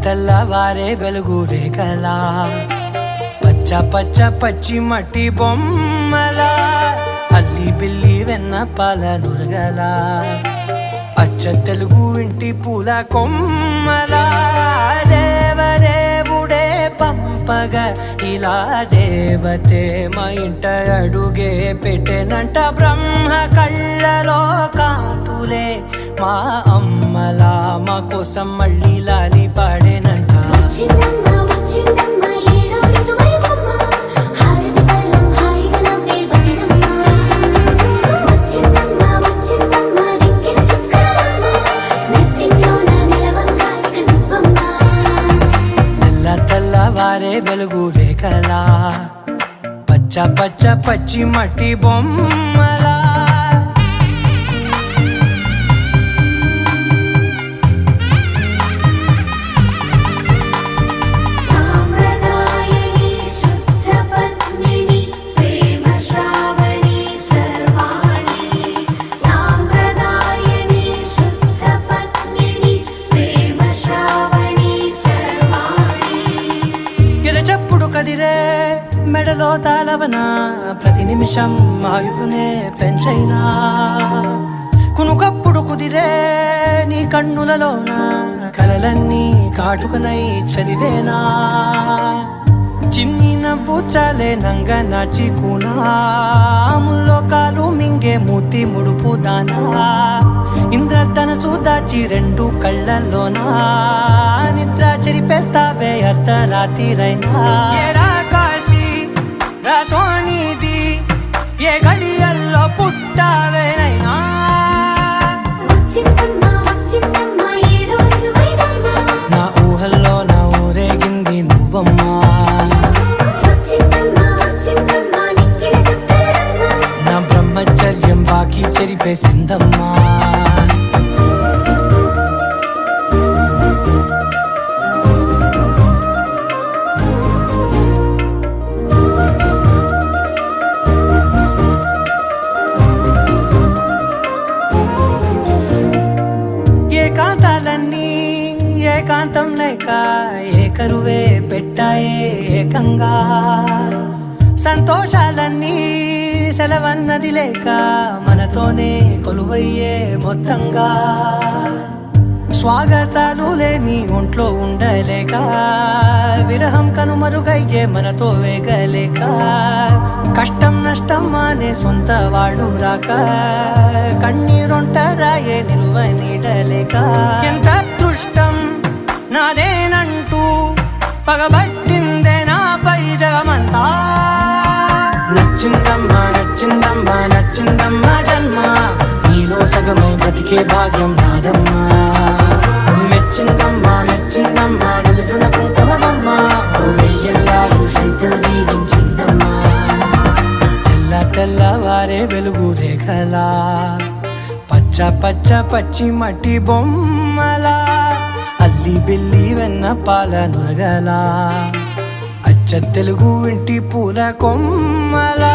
తెల్లవారే వెలుగు రేఖలా పచ్చ పచ్చ పచ్చి మట్టి బొమ్మలా అల్లి బిల్లి వెన్న పాల నురగలా అచ్చ తెలుగు ఇంటి పూల కొమ్మలా దేవదేవుడే పంపగా ఇలా దేవతే మా ఇంట అడుగే పెట్టెనంట బ్రహ్మ కళ్ళలో కాంతులే మా అమ్మలా మా కోసం మళ్ళీ లాలి పాడేనంట తెల్లవారే వెలుగు రేఖలా పచ్చ పచ్చ పచ్చి మట్టి బొమ్మలా కదిరే మెడలో తాళవన ప్రతి నిమిషం ఆయుధునే పెంచైనా కునుకప్పుడు కుదిరే నీ కన్నులలోన కలలన్నీ కాటుకనై చదివేనా చిన్ని నవ్వు చాలే నంగ నాచి కూనాముల్లో కాలు మింగే మూతి ముడుపు దానా ఇంద్రధనసు దాచి రెండు కళ్ళల్లోనా నిద్ర చెరిపేస్తావే అర్ధరాత్రిరైనా కాశీ రాసోనిది ఏ గడియల్లో పుట్టావేనైనా నా ఊహల్లో నా ఊరేగింది నువ్వమ్మా నా బ్రహ్మచర్యం బాకీ చెరిపేసిందమ్మా ఏకాంతాలన్నీ ఏకాంతం లేక ఏకరువే పెట్టాయే ఏకంగా సంతోషాలన్నీ సెలవన్నది లేక మనతోనే కొలువయ్యే మొత్తంగా స్వాగతాలు లేని ఒంట్లో ఉండలేక విరహం కనుమరుగయ్యే మనతో వేగలేక కష్టం నష్టం అనే సొంత వాడు రాక కన్నీరొంటరాయే నిలువ నీడలేక ఎంత అదృష్టం నాదేనంటూ పగబట్టిందే నాపై జగమంతా నచ్చిందమ్మా నచ్చిందమ్మా నచ్చిందమ్మా జన్మ నీలో సగమై బ్రతికే భాగ్యం నాదమ్మా మెచ్చిందమ్మా మెచ్చిందమ్మా నిలుతున్న కుంకుమమ్మా వెయ్యల్లాలు శంకులు దీవించిందమ్మా తెల్లవారే వెలుగు రేఖలా పచ్చ పచ్చ పచ్చి మట్టి బొమ్మలా అల్లి బిల్లి వెన్న పాల నురగలా అచ్చ తెలుగు ఇంటి పూల కొమ్మలా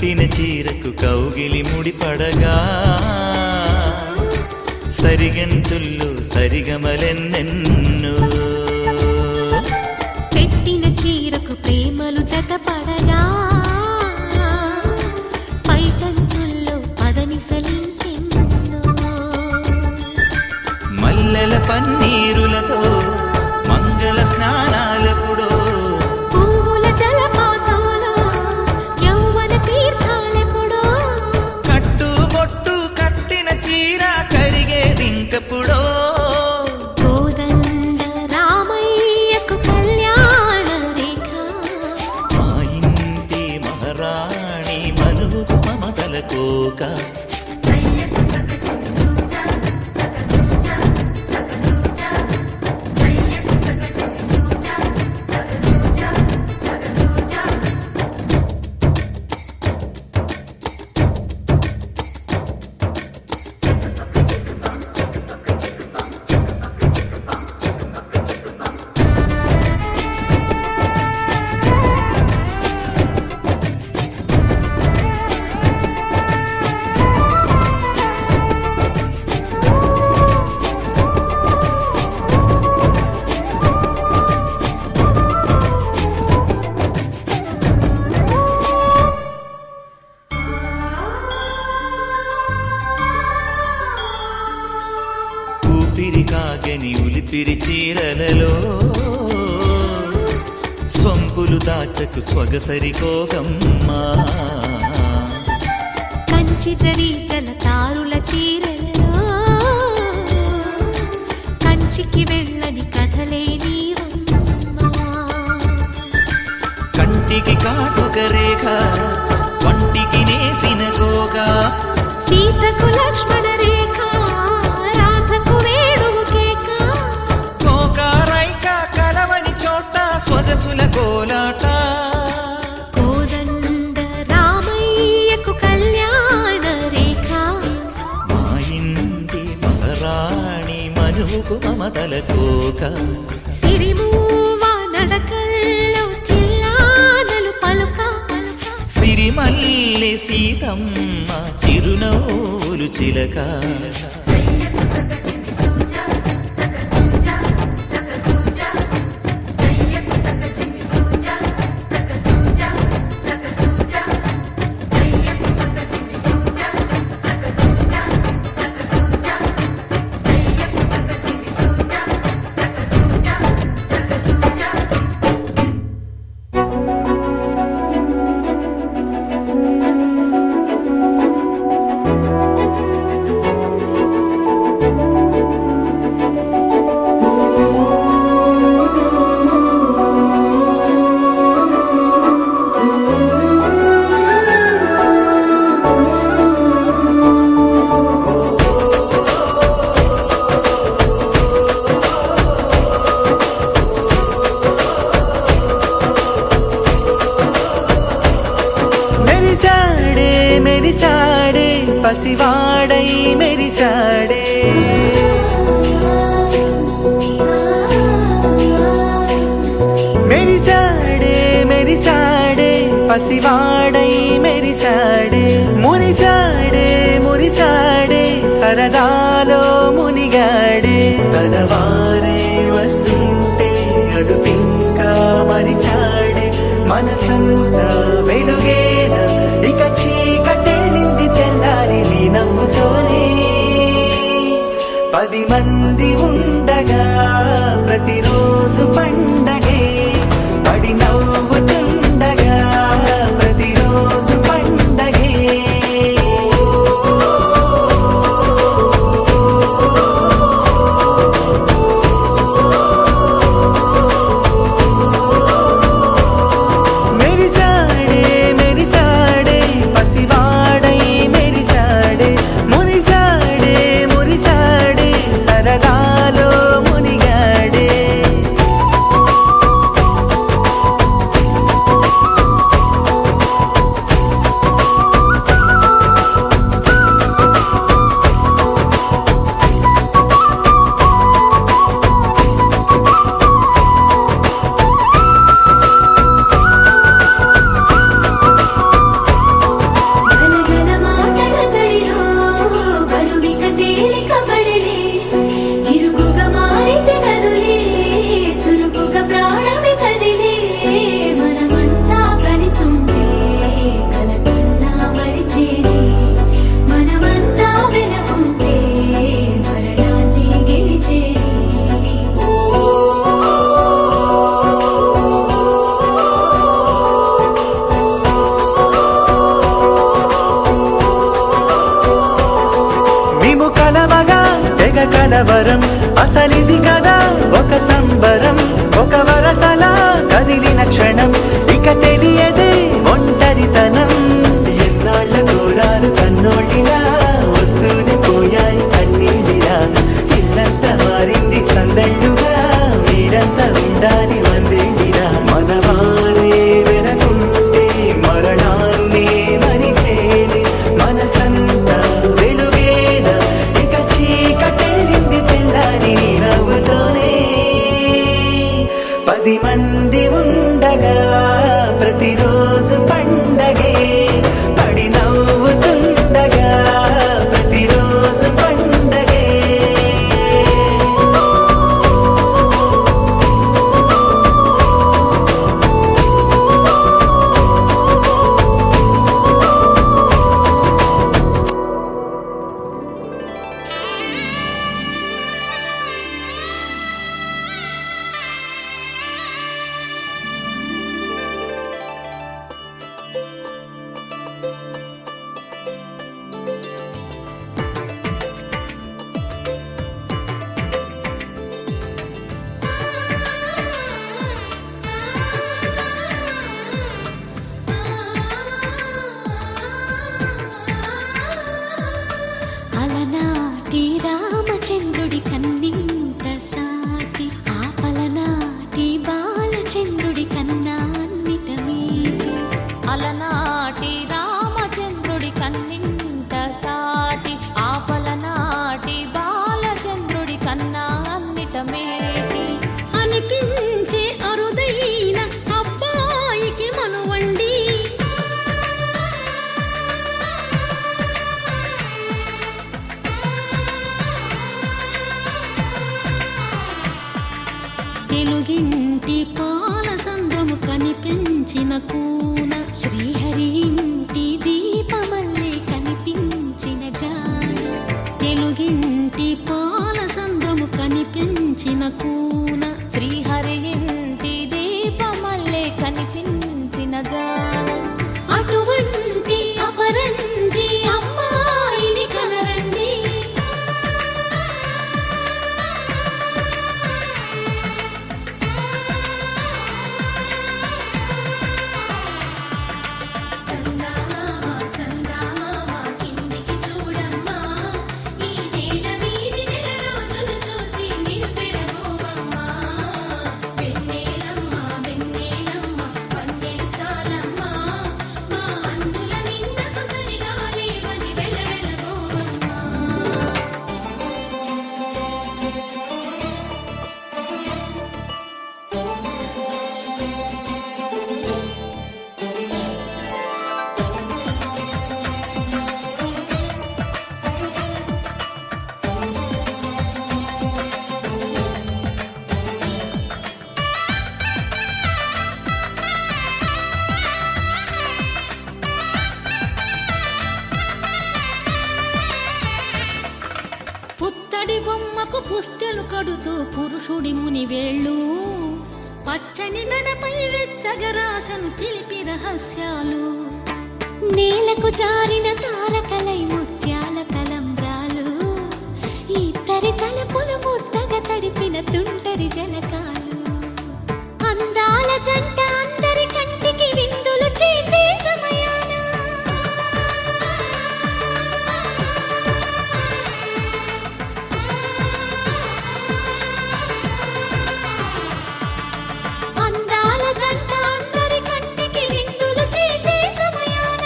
కట్టిన చీరకు కౌగిలి ముడిపడగా సరిగంతుల్లో సరిగమలెన్నెన్నో పెట్టిన చీరకు ప్రేమలు జతపడగా పైటంచుల్లో పదనిసలింకెన్నో మల్లెల పన్నీరులతో మంగళ స్నానాలెప్పుడో పువ్వుల జలపాతంలో యౌవన తీర్థాలెప్పుడో కట్టుబొట్టు కట్టిన చీర కరిగేదింకప్పుడో కోదండ రామయ్యకు కళ్యాణ రేఖ మా ఇంటి మహారాణి మనుకు మమతల కోక ఊపిరి కాగని ఉలిపిరి చీరలలో స్వంపులు దాచకు స్వగసరి కోగమ్మా కంచి జరి జలతారుల చీరలలో కంచికి వెళ్ళని కథలే నీవమ్మా కంటికి కాటుక రేఖ వంటికి నేసిన కోగా సీతకు లక్ష్మణ రేఖ రాధకు వేణువు కేక కోకారైక కలవని చోట స్వగసుల కోలాట కోదండ రామయ్యకు కళ్యాణ రేఖ మా ఇంటి మహారాణి మనుకు మమతల కోక సిరిమూవ నడకల్లో తిల్లానలు పలుక సిరిమల్లె సీతమ్మ చిరునవ్వులు చిలక మెరిసాడే పసివాడై మెరిసాడే మెరిసాడే పసివాడై మెరిసాడే మురిసాడే సరదాలో మునిగాడే తనవారే వస్తుంటే అదుపింకా మరిచాడే మనసంతా వెలుగేనా ఇక చీకటెళ్ళింది తెల్లారి నీ నవ్వుతోనే 10 మంది ఉండగా ప్రతిరోజు పండగే పడి నవ్వుతుండగా ప్రతిరోజు పండగే మెరిసాడే పసివాడై మెరిసాడే మురిసాడే సరదాలో మునిగాడే పండగ కలవరం అసలిది కదా ఒక సంబరం ఒక వరసలా కదిలిన క్షణం ఇక తెలియదే ఒంటరితనం ఎన్నాళ్ళ కోరాలు కన్నోళ్ళిలా వస్తూనే పోయాయి కన్నీళ్ళిలా ఇల్లంతా మారింది సందళ్ళుగా మీరంతా ఉండాలి వందేళ్ళిలా మనవారే వెనకుంటే మరణాన్నే మరిచేలే మనసంతా వెలుగేన ఇక చీకటెళ్ళింది తెల్లారి నీ నవ్వుతోనే 10 మంది ఉండగా ప్రతిరోజు పండగే పడి నవ్వుతుండగా ప్రతిరోజు పండగే అలనాటి రామచంద్రుడి కన్నింట సాటి ఆపలనాటి బాలచంద్రుడి కన్నా అన్నిట మీటి అలనాటి రామచంద్రుడి కన్నింట సాటి ఆపలనాటి బాలచంద్రుడి కన్నా అన్నిట మేటి అనిపించే అరుదైన అబ్బాయికి మనువండి తెలుగింటి పాల సంద్రము కనిపించిన కూన శ్రీహరి ఇంటి దీపమల్లే కనిపించిన జాడ తెలుగింటి పాల సంద్రము కనిపించిన కూన శ్రీహరి ఇంటి దీపమల్లే కనిపించిన జాడ అటువంటి అపరంజి అమ్మాయిని కనరండి పుత్తడి బొమ్మకు పుస్తెలు కడుతూ పురుషుడి ముని వేళ్ళు పచ్చని నడపై వెచ్చగరాసను చిలిపి రహస్యాలు నేలకు జారిన తారకలై ముత్యాల తలంబ్రాలు ఇద్దరి తలపులు ముద్దగా తడిపిన తుంటరి జలకాలు అందాల జంట అందరి కంటికి విందులు చేసే సమయాన అందాల జంట అందరి కంటికి విందులు చేసే సమయాన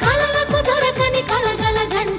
కలలకు దొరకని కలగల జంట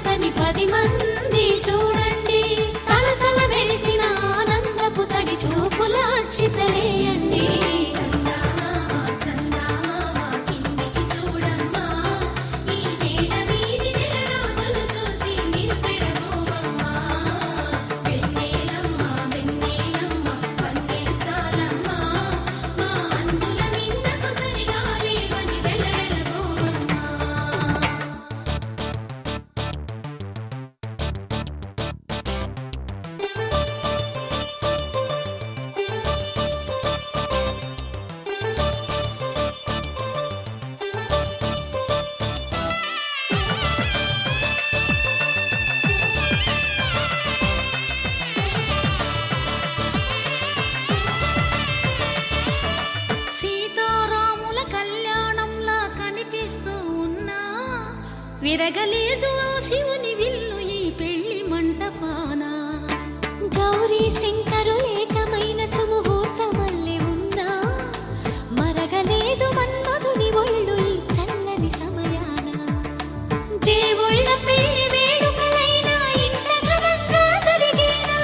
విరగలేదు ఆ శివుని విల్లు ఈ పెళ్లి మంటపాన. గౌరీ శంకరు ఏకమైన సుముహూర్తమల్లె ఉన్నా మరగలేదు మన్మధుని ఒళ్ళు ఈ చల్లని సమయాన. దేవుళ్ళ పెళ్లి వేడుకలైనా ఇంత ఘనంగా జరిగేనా?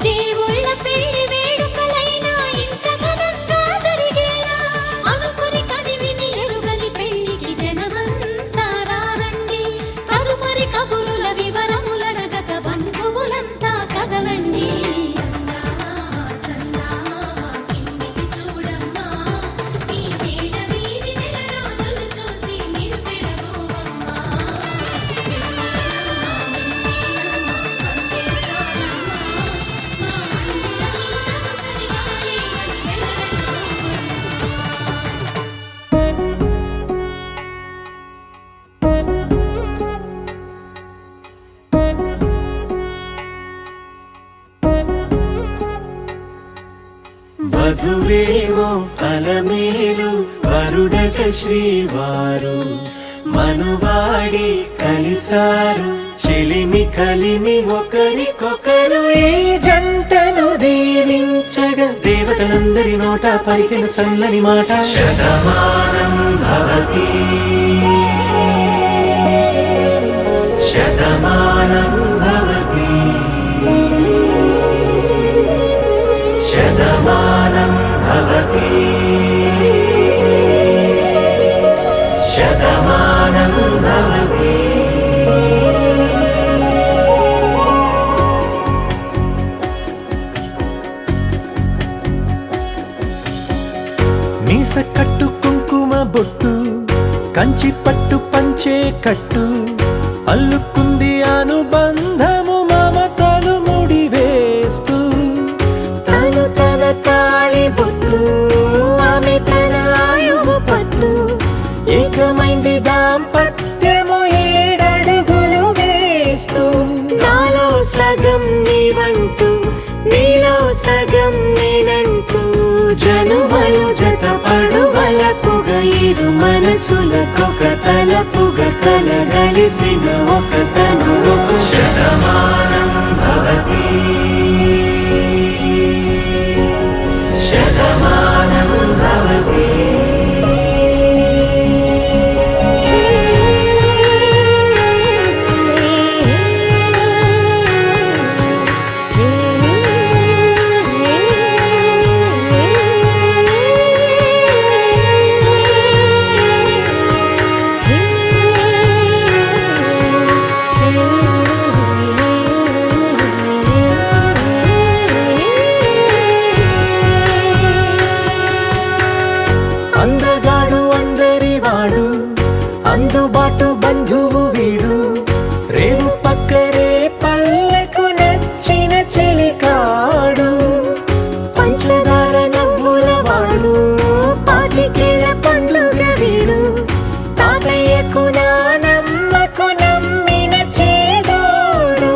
దేవుళ్ళ పెళ్లి వేడుకలైనా ఇంత ఘనంగా జరిగేనా? అనుకుని కదివిని ఎరుగని పెళ్లికి జనమంతా రారండి. తదుపరి కబురుల వివరములడగక బంధువులంతా కదలండి. కిందికి చూడమ్మా, ఈ వేడ వీధి నెల రోజులు చూసి నివ్వెరపోవమ్మా. వధువేవో అలమేలు వరుడట శ్రీవారు మనువాడి కలిసారు చెలిమి కలిమి ఒకరికొకరు ఈ జంటను దీవించగా దేవతలందరి నోట పలికిన చల్లని మాట శతమానం భవతి శతమానం భవతి శతమానం భవతి శతమానం భవతి. మీస కట్టు కుంకుమ బొట్టు కంచి పట్టు పంచే కట్టు అల్లుకుంది అనుబంధము మమతలు ముడివేస్తూ తను తన తాళి బొట్టు ఆమె తన ఆయువు పట్టు ఏకమైంది దాంపత్యము 7 అడుగులు వేస్తూ నాలో సగం నీవంటూ నీలో సగం నేనంటూ జనుమలు జత పడువలపుగా ఇరు మనసులకొక తలపుగా కలగలిసిన ఒక తను శతమానం భవతి శతమానం భవతి. అందగాడు అందరివాడు అందుబాటు బంధువు వీడు రేవు పక్కరే పల్లెకు నచ్చిన చెలికాడు పంచదార నవ్వుల వాడు పాతికేల పండుగ వీడు తాతయ్యకు నానమ్మకు నమ్మిన చేదోడు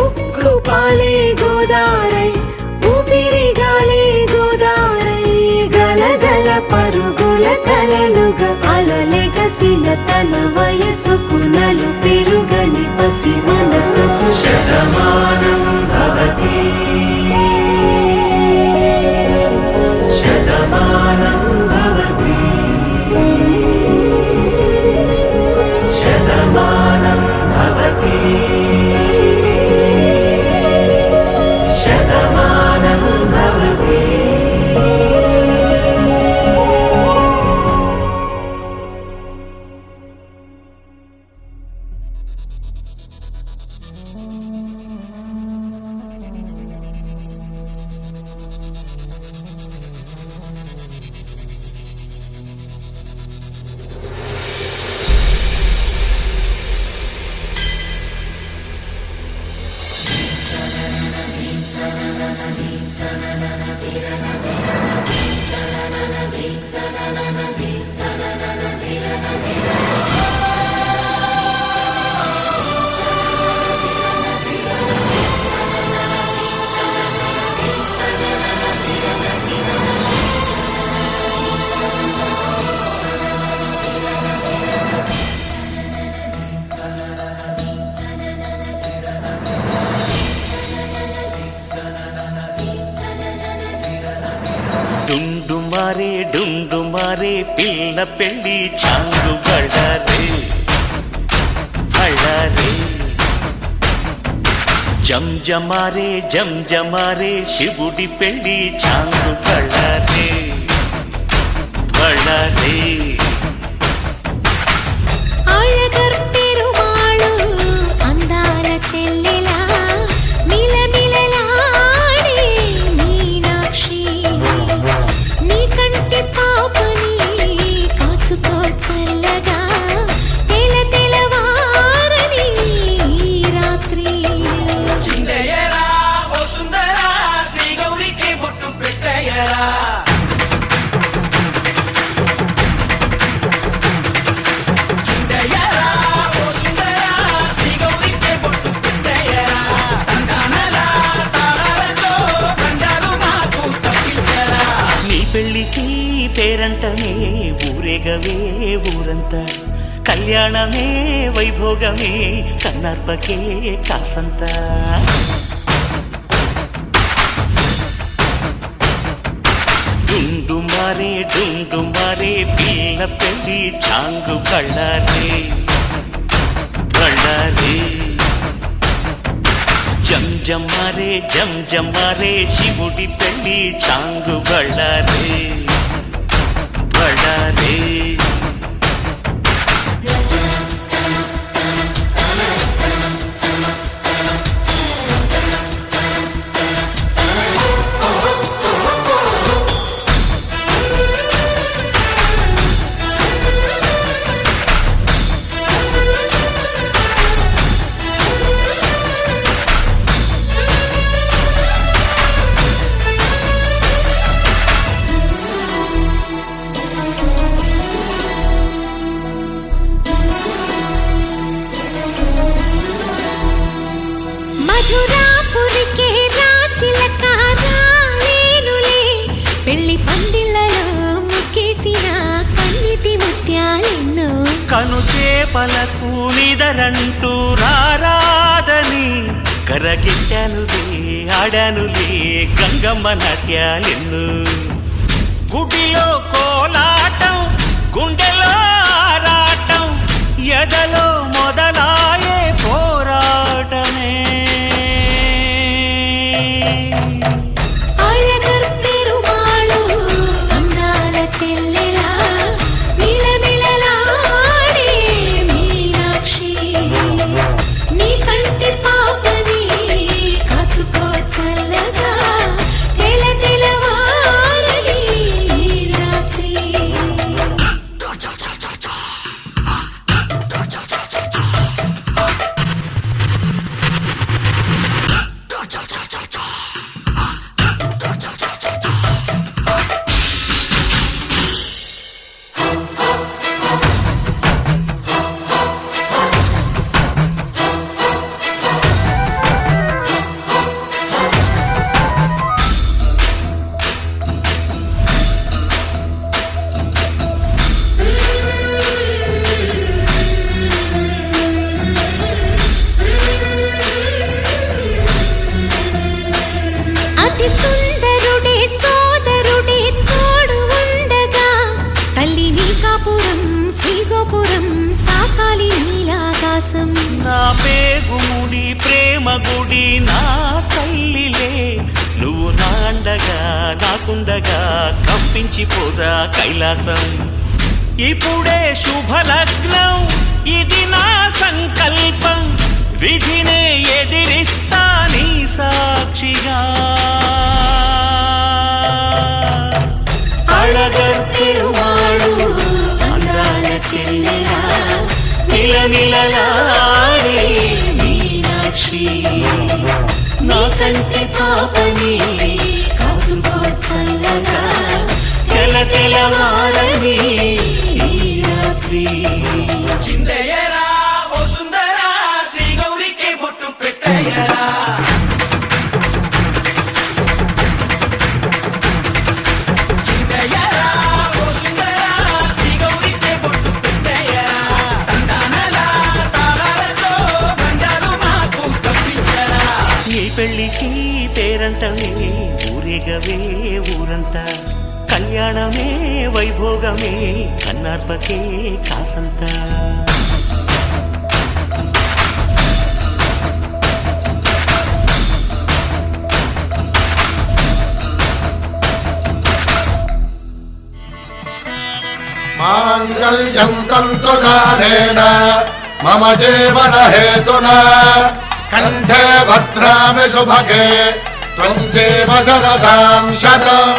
ఉక్కు పాలే గోదారై ఊపిరిగాలే గోదారై గలగల పరుగుల కలలుగా అలలెగసిన తన వయసుకు నలు పెరుగని పసి మనసుకు శతమానం భవతి శతమానం భవతి శతమానం భవతి శతమానం భవతి. డుండు మారే పిల్ల పెళ్ళి చాంగు బళ్ళారే బళ్ళారే జంజమారే శివుడి పెళ్ళి చాంగు బళ్ళారే బళ్ళారే అళగర్ పెరుమాళు అందాల చెల్లెలా మిలమిలలాడే మీనాక్షి నీ కంటి పాపని కాచుకో చల్లగా తెల తెలవారని రాత్రి చిందయ్యరా ఓ సుందరా శ్రీ గౌరికి బొట్టు పెట్టయ్యరా చిందయ్యరా ఓ సుందరా శ్రీ గౌరికి బొట్టు పెట్టయ్యరా తండానలా తాళాలతో దండాలు మాకు తప్పించరా నీ పెళ్ళికి పేరంటమే ఊరేగవే ఊరంతా కళ్యాణమే వైభోగమే కన్నార్పకే కాసంతా డుండు మారే పిల్ల పెళ్ళి చాంగు బళ్ళారే బళ్ళారే జంజమారే శివుడి పెళ్ళి చాంగు బళ్ళారే బళ్ళారే మధురాపురికే రాచిలక రాలేనులే పెళ్లి పందిళ్ళలో ముక్కేసిన కన్నిటి ముత్యాలెన్నో కను చేపలకు నిదరంటూ రారాదని కరగిట్టానులే ఆడానులే గంగమ్మ నాట్యాలెన్ను గుడిలో కోలాటం గుండెలో ఆరాటం ఎదలో మొదలాయే పోరాటమే అళగర్ పెరుమాళు అందాల చెల్లెలా మిలమిలలాడే మీనాక్షి నీ కంటి పాపని కాచుకో చల్లగా తెల తెలవారని రాత్రి అతి సుందరుడే సోదరుడే తోడు ఉండగా తల్లి నీ కాపురం శ్రీగోపురం తాకాలి నీలాకాశం నా పేగుముడి ప్రేమ గుడి నా తల్లిలే నువ్వు నాండగా నాకుండగా కంపించిపోదా కైలాసం ఇప్పుడే శుభలగ్నం ఇది నా సంకల్పం విధినే ఎదిరిస్తా నీ సాక్షిగా అళగర్ పెరుమాళు అందాల చెల్లెలా మిలమిలలాడే మీనాక్షి నీ కంటి పాపని కాచుకో చల్లగా తెల తెలవారని రాత్రి చిందయ్యరా ఓ సుందరా శ్రీ గౌరికి బొట్టు పెట్టయ్యరా చిందయ్యరా ఓ సుందరా శ్రీ గౌరికి బొట్టు పెట్టయ్యరా తండానలా తాళాలతో దండాలు మాకు తప్పించరా నీ పెళ్ళికి పేరంటమే ఊరేగవే ఊరంతా కళ్యాణమే వైభోగమే కన్నార్పకే కాసంత మాంగళ్యం తంతునానేన మమ జీవన హేతునా కంఠే భద్రామి శుభగే త్వం జీవ శరదాం శతం.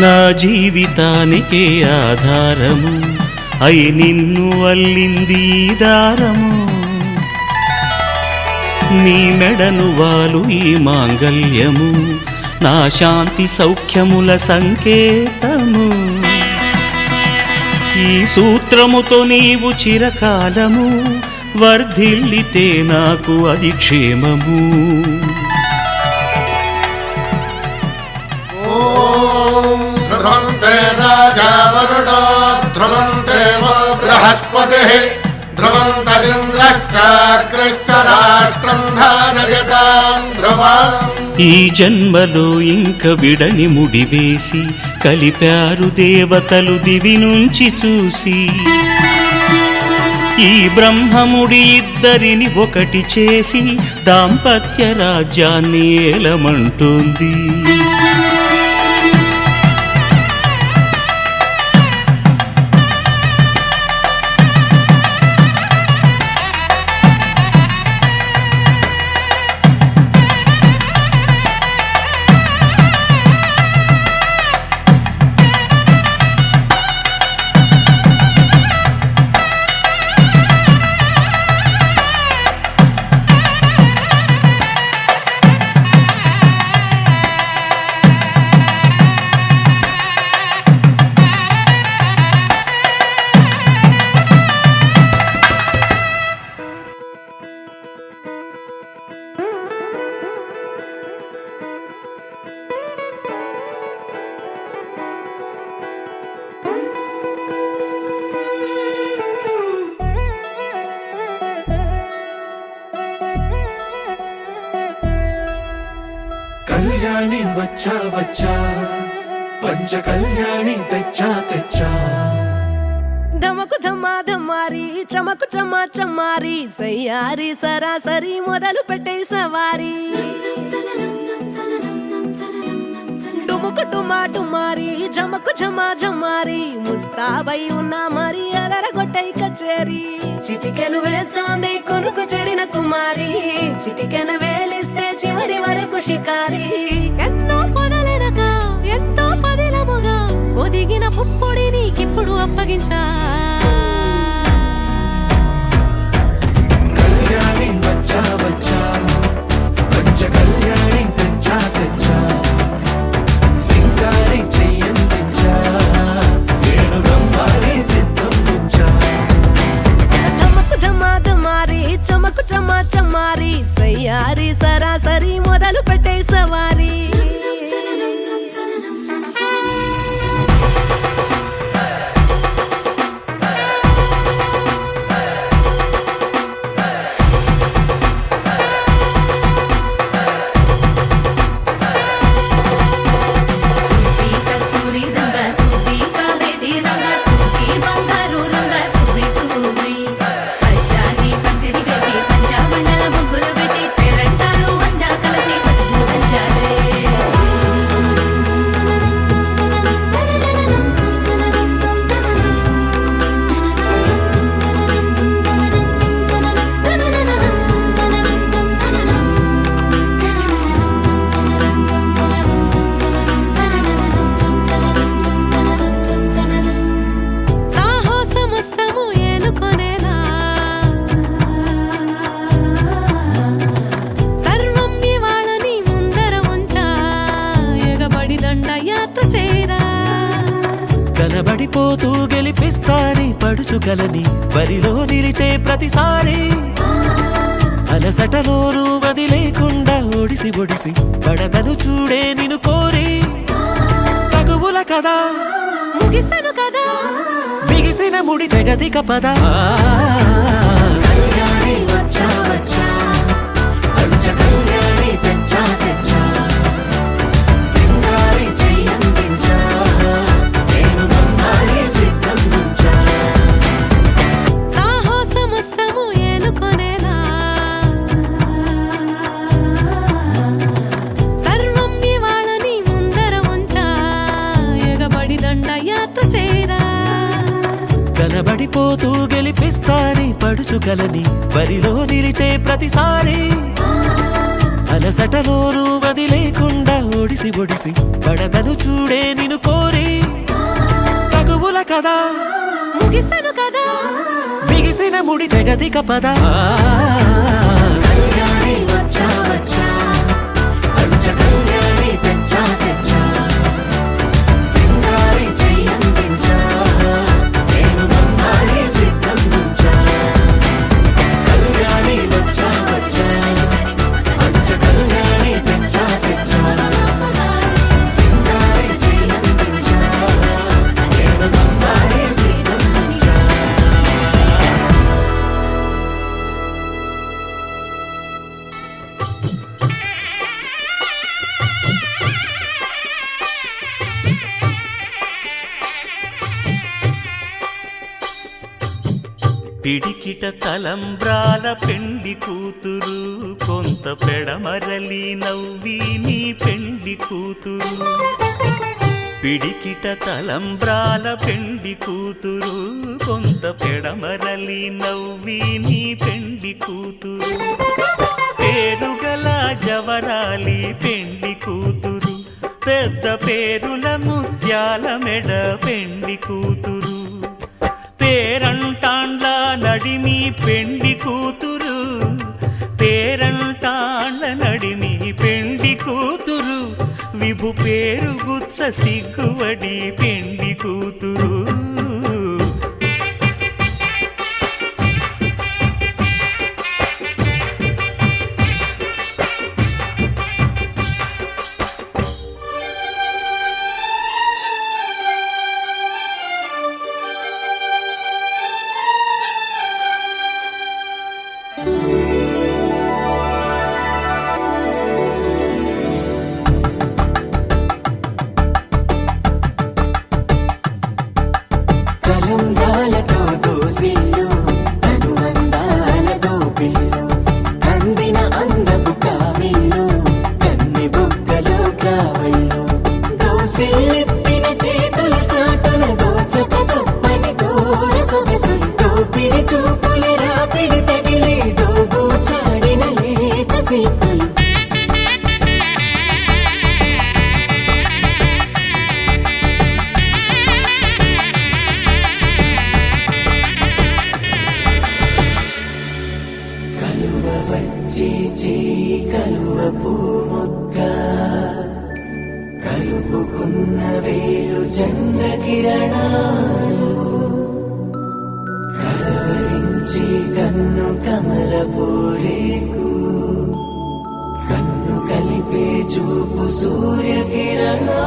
నా జీవితానికే ఆధారము అయి నిన్ను అల్లింది దారము నీ మెడను వాలు ఈ మాంగళ్యము నా శాంతి సౌఖ్యముల సంకేతము ఈ సూత్రముతో నీవు చిరకాలము వర్ధిల్లితే నాకు అది క్షేమము. ఓం ధ్రువంతే రాజా వరుణో ధ్రువంతే బృహస్పతిః ధ్రువంతరింద్రశ్చాగ్రశ్చ రాష్ట్రం ధారయతాం ధ్రువం. ఈ జన్మలో ఇంక విడని ముడివేసి కలిపారు దేవతలు దివి నుంచి చూసి ఈ బ్రహ్మముడి ఇద్దరిని ఒకటి చేసి దాంపత్య రాజ్యాన్ని ఏలమంటుంది. కళ్యాణి వచ్చా వచ్చా పంచ కళ్యాణి తెచ్చా తెచ్చా ధమకు ధమ్మా ధమ్మారి చమకు చమ్మా చమ్మారి సయ్యారి సరాసరి మొదలు పెట్టే సవారి డుముకు డుమా డుమారి జమకు జమా జమ్మారి ముస్తాబై ఉన్నా మరి అలరగొట్టై కచేరి చిటికెను వేస్తోంది కొనుకు చెడిన కుమారి చిటికెను వేలిస్తే చివరి వరకు షికారి ఎన్నో పొదలెనక ఎంతో పదిలముగా ఒదిగిన పుప్పొడి నీకిప్పుడు అప్పగించా కళ్యాణి వచ్చా వచ్చా పంచ కళ్యాణి తెచ్చా తెచ్చా సింగారి చెయ్యందించా ఏడుగమ్మారి సిద్ధం ఉంచా ధమకు ధమ్మా ధమ్మారి చమకు చమ్మా చమ్మారి సయ్యారి సరాసరి మొదలు పెట్టే సవారి కనబడిపోతూ గెలిపిస్తాని పడుచుగలని బరిలో నిలిచే ప్రతిసారి అలసటలోనూ వదిలేకుండా ఒడిసి ఒడిసి పడదను చూడే నిన్ను కోరి తగువుల కదా ముగిసను కదా బిగిసిన ముడి తెగదిక పద కళ్యాణి వచ్చా వచ్చా పడుచుకలని బరిలో నిలిచే ప్రతిసారి అలసటలోనూ వదిలేకుండా ఒడిసి ఒడిసి కడదలు చూడే నిన్ను కోరి తగువుల కదా ముగిసను కదా బిగిసిన ముడి తెగదిక పద కళ్యాణి వచ్చా వచ్చా పంచ కళ్యాణి తెచ్చా తెచ్చా సింగారి చెయ్యందించా నేను బంగారి సిద్ధందించా కళ్యాణి వచ్చా వచ్చా పంచ కళ్యాణి తెచ్చా తెచ్చా సింగారి చెయ్యందించా నేను బంగారి సిద్ధందించా పిడికిట తలంబ్రాల పెండ్లి కూతురు కొంత పెడమరలి నవ్వి నీ పెండ్లి కూతురు పిడికిట తలంబ్రాల పెండ్లి కూతురు కొంత పెడమరలి నవ్వి నీ పెండ్లి కూతురు పేరుగల జవరాలి పెండ్లి కూతురు పెద్ద పేరుల ముత్యాల మెడ పెండ్లి కూతురు పేరంటాండ్ల నడిమి పెండ్లి కూతురు పేరంటాండ్ల నడిమి పెండ్లి కూతురు విభు పేరు గుత్స సిగ్గువడి పెండ్లి కూతురు కలంబ్రాలతో దోసిల్లు అనుబంధాలతో పిల్లు అందిన అందపు కావిల్లు కన్ని బుగ్గలు గ్రావళ్ళు దోసిల్లెత్తిన చేతుల చాటున దోచక తప్పని దూర సొగసులు దోపిడి చూపుల రాపిడి తగిలి దోబూచాడిన లేత సీపులు కలువ వచ్చే చేయి కలువ పూమొక్క కలుపుకున్న వేలు చంద్రకిరణాలు కలవరించి కన్ను కమల పూరేకు కన్ను కలిపే చూపు సూర్యకిరణాలు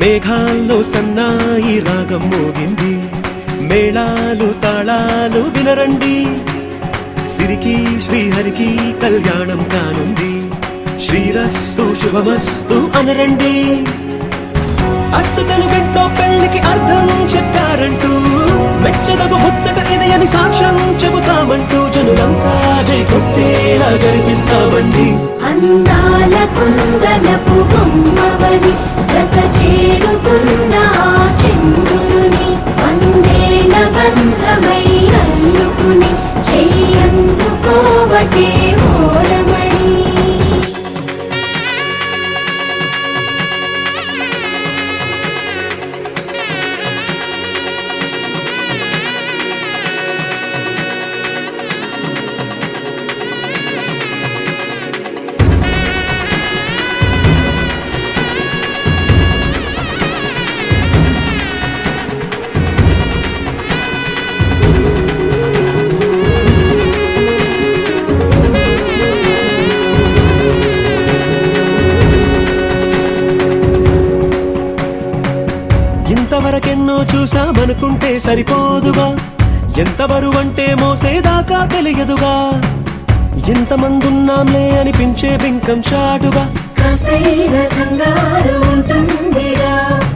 మేఘాల్లో సన్నాయి రాగం మోగింది మేళాలు తాళాలు వినరండి సిరికి శ్రీహరికి కళ్యాణం కానుంది శ్రీరస్తు శుభమస్తు అనరండి అచ్చతలు గంటో పెళ్లికి అర్థం చెప్పారంటూ మెచ్చదగు ముచ్చట ఇది అని సాక్ష్యం చెబుతామంటూ జనులంతా జై కొట్టేలా జరిపిస్తామండి అందాల కుందనపు బొమ్మవని జత చేరుకున్న ఆ చంద్రుని వందేళ్ల బంధమై అల్లుకుని చెయ్యందుకోవటే ఓరమణి మనకెన్నో చూసామనుకుంటే సరిపోదుగా, ఎంత బరువంటే మోసేదాకా తెలియదుగా, ఎంతమందున్నాంలే అనిపించే బింకం చాటుగా కాస్తైన కంగారు ఉంటుందిగా.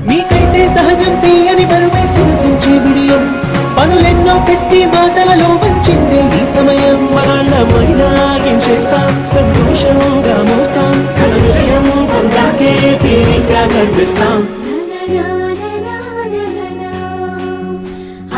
మీకైతే సహజం తీయని బరువే సిరసించే బిడియం, పనులెన్నో పెట్టి మాటలలో వంచిందే ఈ సమయం. వాళ్ళమైనా ఏం చేస్తాం, సంతోషంగా మోస్తాం, ఘన విజయం పొందాకే తీరిగ్గా కనిపిస్తాం.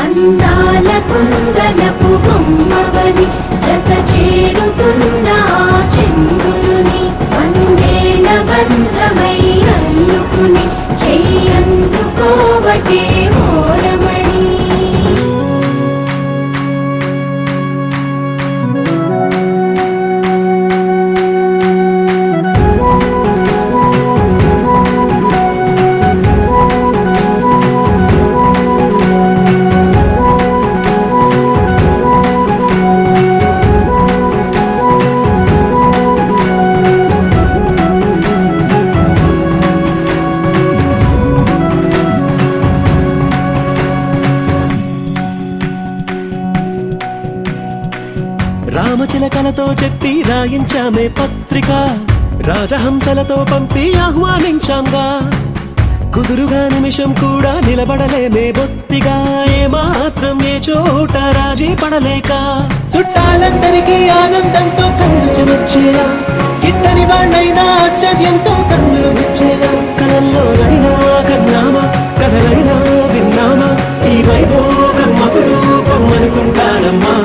అందాల కుందనపు బొమ్మవని జత చేరుతున్న ఆ చంద్రుని వందేల బంధమై అల్లుకుని చెయ్యందుకోవటే ఓరమణి. రామచిలకలతో చెప్పి రాయించామే పత్రిక, రాజహంసలతో పంపి ఆహ్వానించాంగా, కుదురుగా నిమిషం కూడా నిలబడలేమే బొత్తిగా, ఏమాత్రం ఏ చోట రాజీ పడలేక, చుట్టాలందరికీ ఆనందంతో కళ్ళు చెమర్చేలా, గిట్టని వాళ్ళైనా ఆశ్చర్యంతో కన్నులు విచ్చేలా, కలల్లోనైనా కన్నామా కథలైనా విన్నామా, ఈ వైభోగం అపురూపం అనుకుంటానమ్మా.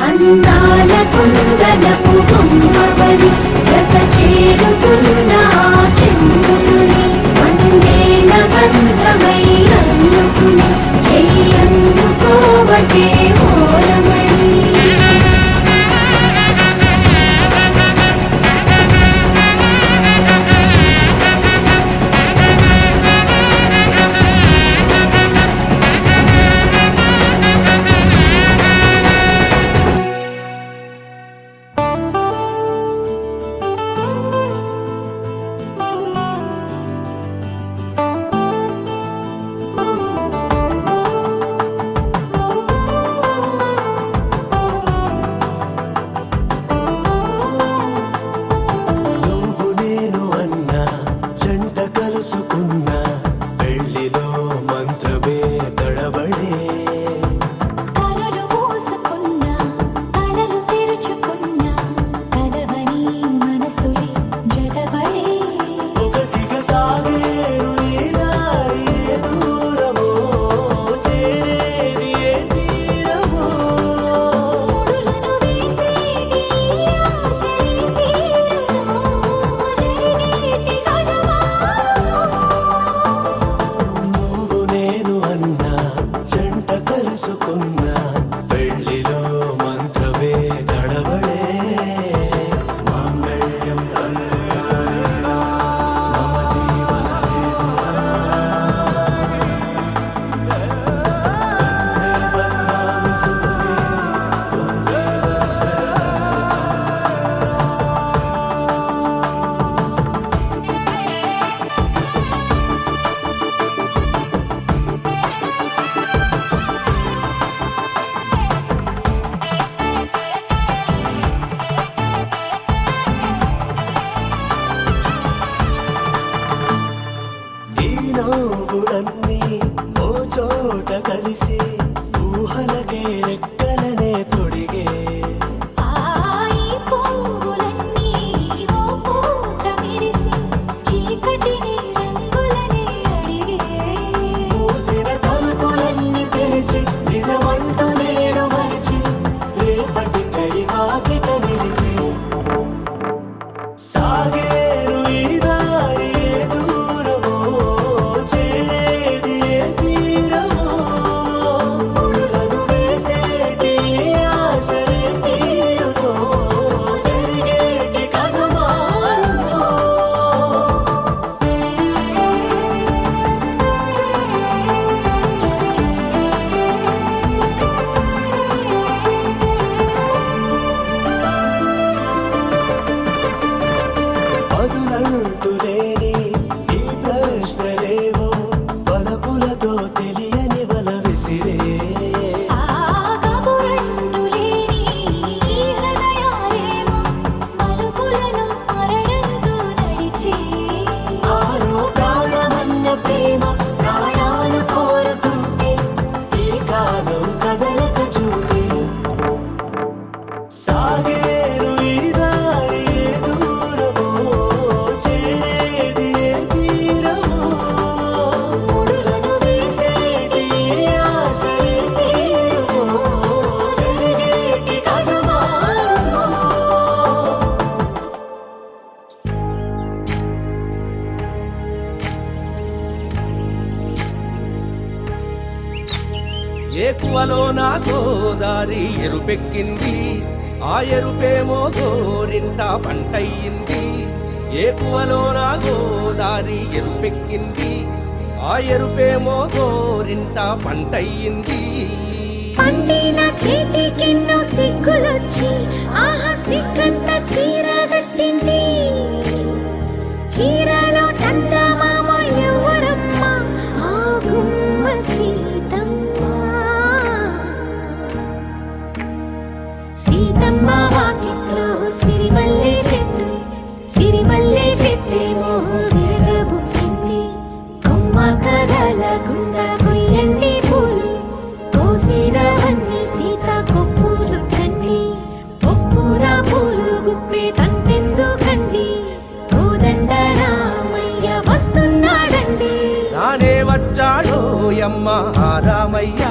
అందాల కుందనపు బొమ్మవని జత చేరుతున్న ఆ చంద్రుని వందేల బంధమై అల్లుకుని చెయ్యందుకోవటే ఓరమణి. నువ్వు నేను అన్నా జంట కలుసుకున్నా, పెళ్లిలో మంత్రమే తడబడే, కలలు మూసుకున్నా కలలు తెరుచుకున్నా కలవని మనసులే జతపడే. ఒకటిగా సాగేరు ఈ దారి, ఏ దూరమో చేరేది ఏ తీరమో. ముడులను వేసేటి ఆశలే తీరును జరిగేటి కథమారును. నువ్వు నేను అన్నా జంట కలుసుకున్నా, పెళ్లిలో మంత్రమే తడబడే, మాంగళ్యం మమ జీవన బంధామి సుఖమే తుమ్ జీవ ఈ నవ్వులన్నీ ఓ చోట కలిసి ఊహలకే రెక్కలనే తొడిగే, ఆయి పువ్వులన్నీ ఓ పూట విరిసి చీకటిని రంగులనే అడిగే. మూసిన తలుపులన్నీ తెరిచి నిజమంటూ నేడు మరిచి, రేపటికై వాకిట నిలిచి, సాగేరు ఈ దారి ఏ దూరమో చేరేది ఏ తీరమో. ముడులను వేసేటి ఏకువలో నా గోదారి ఎరుపెక్కింది, ఆ ఎరుపేమో గోరింట పంటయ్యింది. ఏకువలో నా గోదారి ఎరుపెక్కింది, ఆ ఎరుపేమో గోరింట పంటయ్యింది. పండిన చేతికెన్నో సిగ్గులొచ్చి ఆహా సిగ్గంత చీర కట్టింది. చీరలో చందమామ ఎవరమ్మ, ఆ గుమ్మ సీతమ్మ. సీతమ్మ వాకిట్లో సిరిమల్లె చెట్టు, సిరిమల్లె చెట్టేమో విరగబూసింది. కొమ్మ కదలకుండా కొయ్యండి పూలు, కోసిరవన్నీ సీత కొప్పు చుట్టండి. కొప్పున పూలు గుప్పే తంతెందుకండి, కోదండ రామయ్య వస్తున్నాడండి. రానే వచ్చాడో యమ్మ ఆ రామయ్య,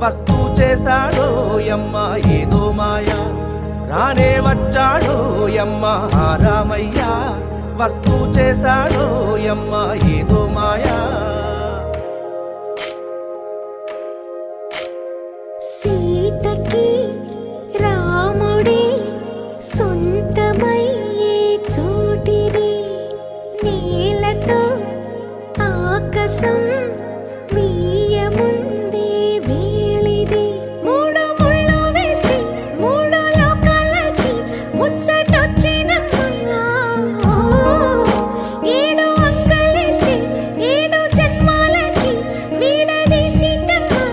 వస్తూ చేశాడో యమ్మ ఏదో మాయా. రానే వచ్చాడో యమ్మ ఆ రామయ్య, వస్తూ చేశాడో యమ్మ ఏదో మాయా. సీతకి రాముడే సొంతమయ్యే చోటిది, నేలతో ఆకాశం వీయముందే వేళిది. మూడు ముళ్ళు వేస్తే మూడు లోకాలకి ముచ్చటొచ్చినమ్మా. ఏడు అంగలేస్తే ఏడు జన్మాలకి వీడదీసిందమ్మా.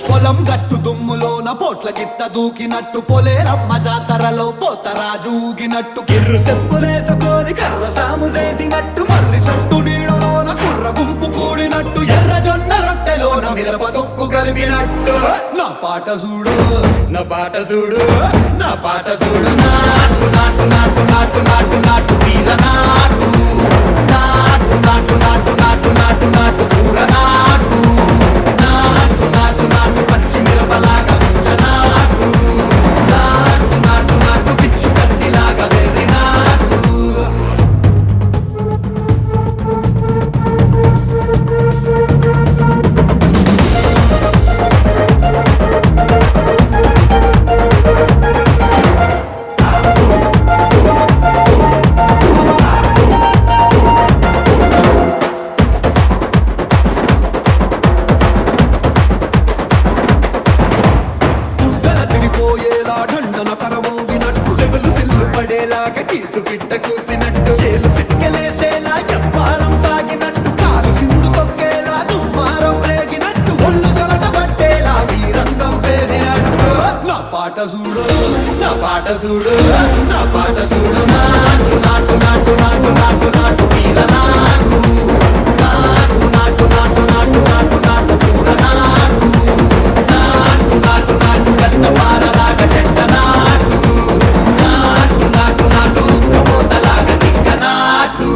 పొలం గట్టు దుమ్ములోన పోట్ల గిత్త దూకినట్టు, పొలేరమ్మ జాతరలో పోతరాజు ఊగినట్టు, కిర్రు చెప్పులేసుకొని కర్ర సాము చేసినట్టు, మర్రి సొట్టు నీడలోన కుర్ర గుంపు కూడినట్టు, ఎర్ర జొన్న రొట్టెలోన మిరప దొక్కు కలిపినట్టు. నా పాట చూడు, నా పాట చూడు, నా పాట చూడు. నాటు నాటు నాటు నాటు నాటు నాటు వీర నాటు, నాటు నాటు నాటు నాటు నాటు నాటు ఊర నాటు, నాటు నాటు నాటు పచ్చి మిరపలాగా నాటు, నాటు నాటు నాటు పిచ్చు కత్తిలాగా వెర్రి నాటు. గుండెల తిరిపోయేలా ఢండన కరమోగినట్టు, సెవెలు సిల్లు పడేలాగా కీసు పిట్ట కూసినట్టు, చేలు సిక్కలేసేలా ఎప్పారం సాగినట్టు, కాలు సిండు తొక్కేలా దుమ్మారం రేగినట్టు, ఒళ్ళు చెమట పట్టేలా ఈ రంగం చేసినట్టు. నా పాట చూడు, నా పాట చూడు, నా పాట చూడు. నాటు నాటు నాటు నాటు నాటు నాటు వీర నాటు, నాటు నాటు నాటు నాటు నాటు నాటు ఊర నాటు, నాటు నాటు నాటు గట్ట పారలాగా చెట్ట నాటు, నాటు నాటు నాటు ఉక్కపోతలాగా తిక్క నాటు.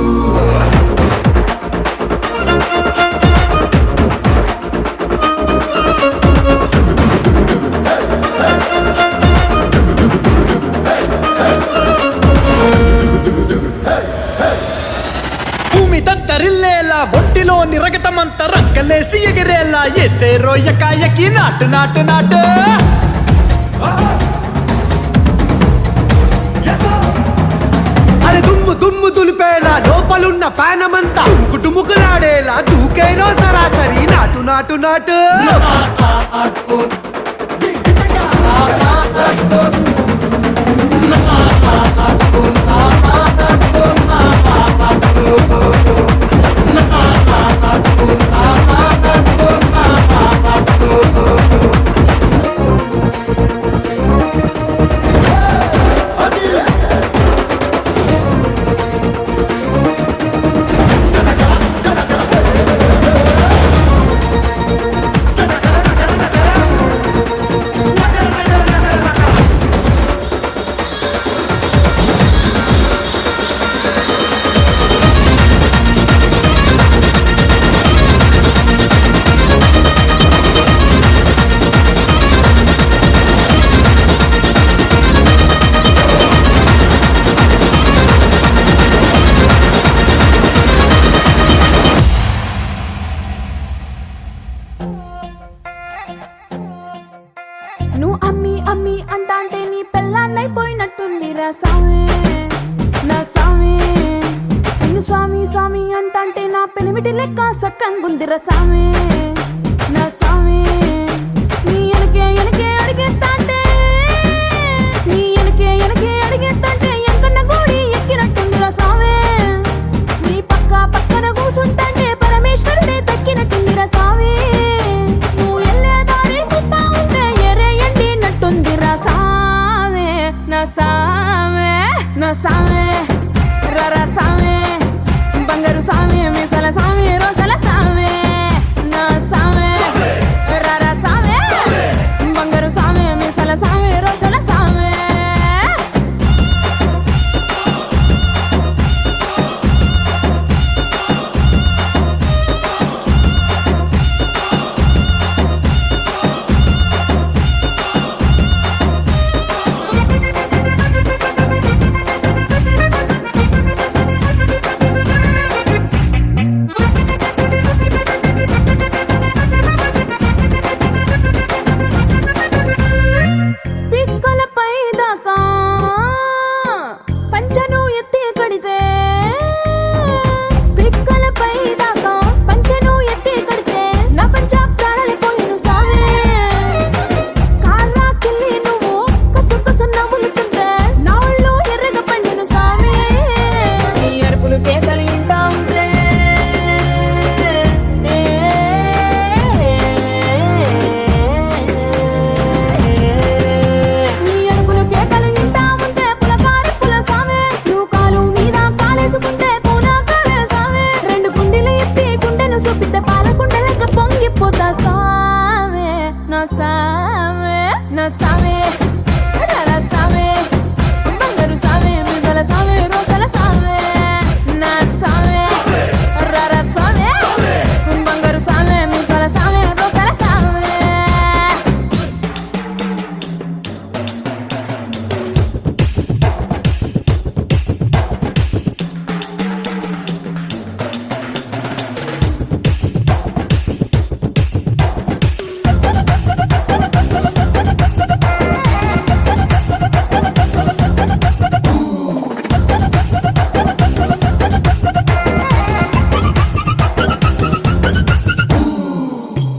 భూమి దద్దరిల్లేలా ఒంటిలో నిరగతమంత రక్కలేసి ఎగిరేలా ఎసే రోయకాయకి నాటు నాటు నాటు. అరే దుమ్ము దుమ్ము దులిపేలా లోపలున్న పానమంతా డుముకు డుముకులాడేలా దూకేనో సరాసరి నాటు నాటు నాటు. పెనిమిటి లెక్క సక్కంగుందిర సామే నా సామే నీ ఎనకే ఎనకే అడిగేస్తాంటే నీ ఎనకే ఎనకే అడిగేస్తాంటే ఎంకన్న గోడి ఎక్కినట్టుందిర సామే నీ పక్కన కూసుంటాంటే పరమేశ్వరుడే తక్కినట్టుందిర సామే నువ్వు ఎల్లే దారి సుత్తా ఉంటే ఎరే ఎండినట్టుందిర సామే నా సామే నా సామే రర సామే బంగారు సామే మీసల సామే రోషల సామే నా సామే రర సామే బంగారు సామే మీసల సామే రోషల సామే పిక్కలపై దాకా పంచను ఎత్తి కడితే పిక్కలపై దాకా పంచను ఎత్తి కడితే నా పంచ ప్రాణాలు పోయిను సావే కారాకిల్లి నువ్వు కసు కసు నవ్వులుతుంటే నా ఒళ్ళు ఎర్రగా పండిను సావే నీ అరుపులు కేకలు ఇంటా ఉంటే నీ అరుపులు కేకలు ఇంటా ఉంటే పులకారి పుల సావే నువ్వు కాలు మీద కాలేసుకుంటే పూనా కాలే సావే రెండు గుండెలు ఇప్పి గుండెను చూపితే పాల గుండెలక పొంగిపోతా సావే నా సావే నా సావే రర సావే బంగారు సావే మిజల సావే రోషల సావే నా సావే రర సావే బంగారు సావే మిజల సావే రోషల సావే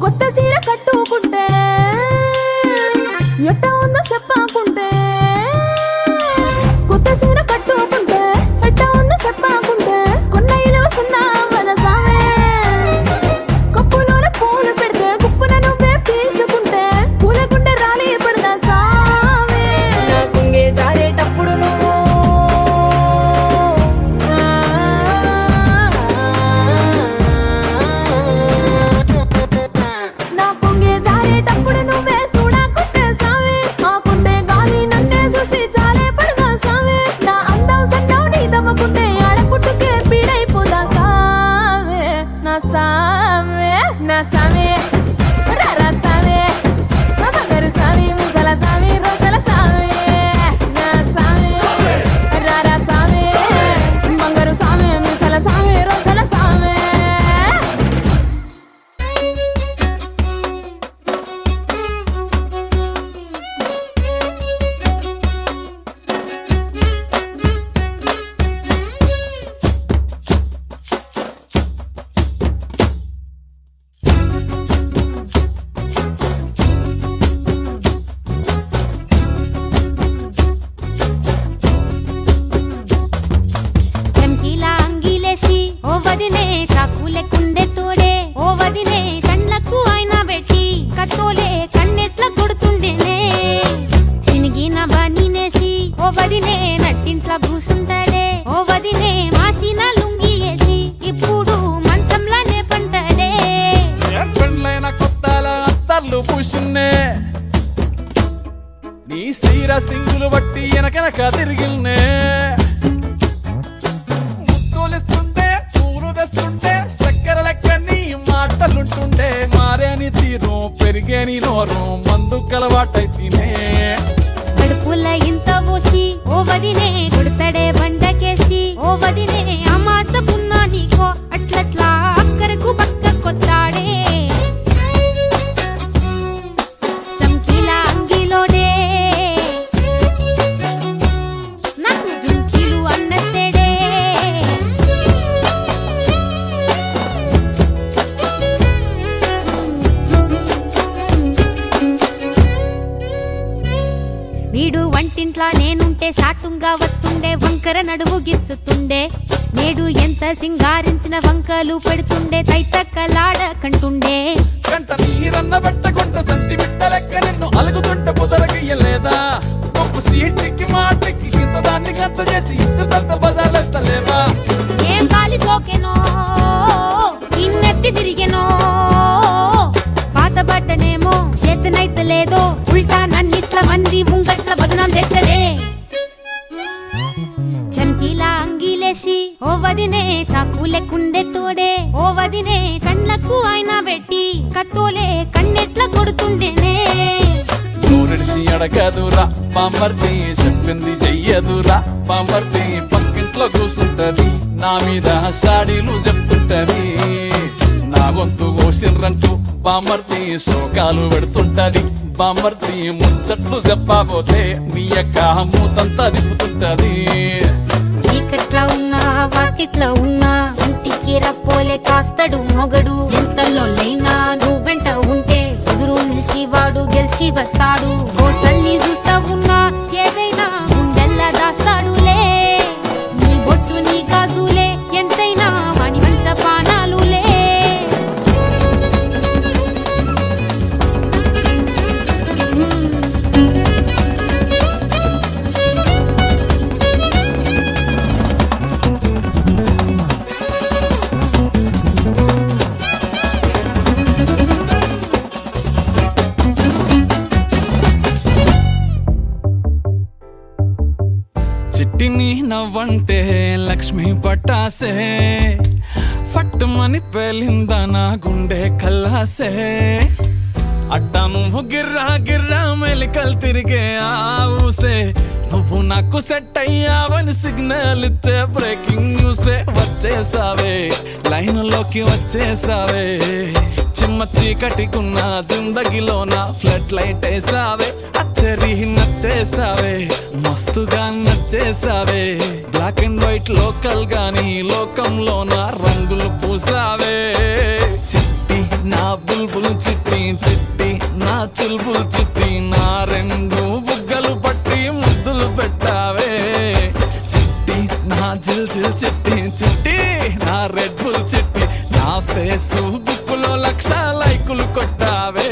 కొత్త చీర కట్టుకుంటే ఎట్ట ఉందో చెప్పాకుంటే కొత్త చీర కట్టుకుంటే ఎట్ట ఉందో చెప్పాకుంటే కొన్నయ్యలో సున్నా వద సావే కప్పులోన పూలు పెడితే కుప్పున నువ్వే పీల్చుకుంటే పూల గుండె రాలి పడదా సావే నా కుంగే జారేటప్పుడు నువ్వు నా పొంగే జారేటప్పుడు నువ్వే చూడకుంటే సావే ఆకుంటే గాలి నన్నే చూసి జారే పడదా సావే నా అందం సన్నం నీ దవ్వకుంటే ఆడపుట్టుకే పీడైపోదా సావే నా సావే నా సావే రర సావే బంగారు సావే ముసల సావే రోషల సావే నా సావే రర సావే బంగారు సావే ముసల సావే రోషల సావే చంకీలా అంగిలేసి ఓ వదినే చాకులే కుండే తోడే ఓ వదినే కండ్లకు ఆయన పెట్టి కత్తోలే కన్నెట్ల కొడుతుండేనే చినిగిన బనీనేసి ఓ వదినే నట్టింట్ల కూసుంటాడే ఓ వదినే మాసిన లుంగి వేసి ఇప్పుడు మంచంలానే పంటాడే పెళ్ళైన కొత్తల అత్తర్లు పూసిన్నే నీ సీర సింగులు బట్టి వెనకనక తిరిగిల్నే ముత్తులిస్తుంటే పూలు తెస్తుంటే చక్కెర లెక్క నీ మాటలుంటుండే మారేని తీరు పెరిగేని నోరు మందు కలవాటైతేనే కడుపుల ఇంత పోసి ఓ వదినే కొడతాడే బండకేసి ఓ వదినే అమాసపున్నా నీకో అట్లట్లా అక్కరకు పక్క కొత్తాడే చంకీలా అంగిలోనే నాకు జుంకీలు అన్నత్తేడే అంటే షాటుంగా వస్తుండే వంకర నడుము గిచ్చుతుండే నేడు ఎంత సింగారించిన వంకలు పెడుతుండే తైతక్కలాడ కంటుండే కంట నీరన్న బట్టకుంట సంతి బిట్ట లెక్క నిన్ను అలుగుతుంట పొదరగయ్యలేదా ఒప్పు సీటికి మాటకి ఇంత దాన్ని గంత చేసి ఇచ్చుతంత బజార్లెత్తలేవా ఏం కాలి సోకెనో ఇన్నెత్తి తిరిగెనో పాత బట్టనేమో చేతనైతే లేదో ఉల్టా నన్నిట్ల మంది ముంగట్ల బదనాం చేస్తలే చమ్కీలా అంగీలేసి ఓ వదినే చాకు లెక్కుండే తోడే ఓ వదినే కండ్లకు ఆయన పెట్టి కత్తోలే కన్నెట్ల కొడుతుండేనే నూరిడిసి అడగదురా బాంబర్తి చెప్పింది చెయ్యదురా బాంబర్తి పక్కింట్లో కూసుంటది నా మీద సాడీలు చెప్తుంటది నా గొంతు కోసిర్రంటూ బాంబర్తి శోకాలు పెడుతుంటది బాంబర్తి ముచ్చట్లు చెప్పబోతే మీ యొక్క మూతంతా దిప్పుతుంటది చీకట్లా ఉన్నా వాకిట్లా ఉన్నా ఇంటికి రప్పోలే కాస్తడు మొగడు ఎంతలో లేనా నువ్వెంట ఉంటే ఎదురు నిలిచి వాడు గెలిచి వస్తాడు కోసల్ని చూస్తా ఉన్నా ఏదైనా గుండెల్లా దాస్తాడులే నీ బొట్టు నీ గాజులే ఎంతైనా వాణి మంచ పానాలులే చిట్టిని నవ్వంటే లక్ష్మి పట్టాసే ఫట్టుమని పేలిందా నా గుండె కల్లాసే అట్టా నువ్వు గిర్రా గిర్రా మెలికలు తిరిగే ఆవుసే నువ్వు నాకు సెట్ అయ్యావని సిగ్నల్ ఇచ్చే బ్రేకింగ్ న్యూసే వచ్చేసావే లైన్లోకి వచ్చేసావే చిమ్మ చీకటికున్న జిందగీలోన ఫ్లడ్ లైట్ వేసావే అత్తరి నచ్చేసావే మస్తుగా నచ్చేసావే బ్లాక్ అండ్ వైట్ లోకల్ గాని లోకంలోన రంగులు పూసావే చిట్టి నా బుల్బుల్ చిట్టి చిట్టి నా చుల్బుల్ చిట్టి నా రెండు బుగ్గలు పట్టి ముద్దులు పెట్టావే చిట్టి నా జిల్ జిల్ చిట్టి చిట్టి నా రెడ్ బుల్ చిట్టి నా ఫేస్ బుక్కులో 1,00,000 లైకులు కొట్టావే